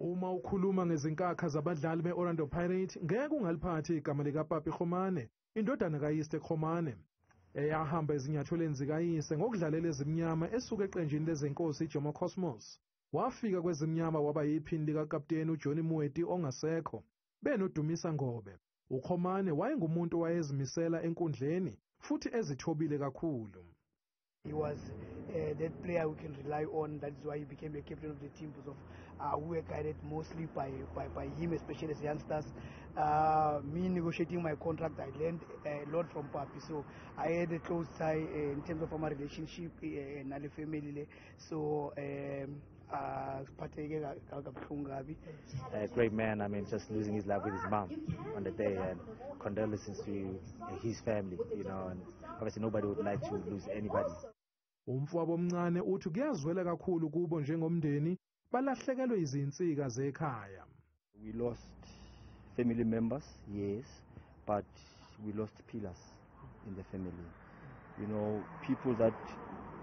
Uma ukhuluma ngezinkakha zabadlali be-Orlando Pirates ngeke ungaliphathi igama likaPapi Khomane, indodana kayise Khomane, eyahamba ezinyathelweni zikayise ngokudlalela ezimnyama esuka eqenjini lezenkosi iJomo Cosmos. Wafika kwezimnyama waba yiphini likakapteni uJohnny Mweti ongasekho, benodumisa Ngobe. uKhomane wayengumuntu owayezimisela enkundleni futhi ezithobile kakhulu. He was that player we can rely on. That is why he became a captain of the team, because of we were guided mostly by him, especially as youngsters. Me negotiating my contract, I learned a lot from Papi. So I had a close tie in terms of our relationship and our family. So a great man. I mean, just losing his life with his mom on the day, and condolences to his family, you know, and obviously nobody would like to lose anybody. Umfowabo omncane uthi kuyazwela kakhulu kubo njengomndeni balahlekelwe izinsika zekhaya. We lost family members, yes, but we lost pillars in the family. You know, people that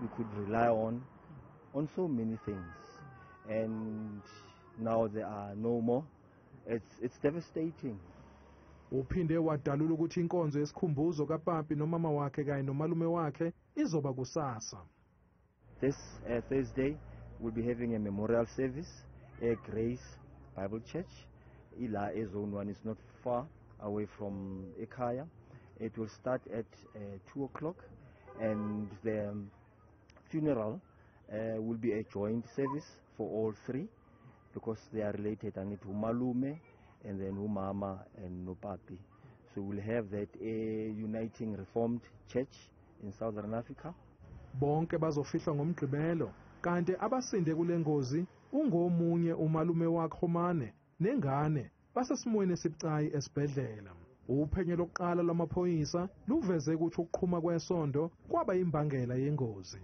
we could rely on so many things. And now there are no more. It's devastating. Uphinde wadalula ukuthi inkonzo yesikhumbuzo kaPapi nomama wakhe kanye nomalume wakhe izoba kusasa. This Thursday we'll be having a memorial service at Grace Bible Church. Ila Zone 1 is not far away from iKaizer. It will start at 2 o'clock, and the funeral will be a joint service for all three, because they are related. I need umalume and then umama and noPapi. So we'll have that uniting Reformed Church in Southern Africa. Bonke bazofihlwa ngomgqibelo, kanti abasinde kule ngozi ungomunye umalume wakhe Khomane nengane basesimweni esibucayi esibhedlela. Uphenyo lokuqala lwamaphoyisa luveze ukuthi ukuqhuma kwesondo kwaba imbangela yengozi.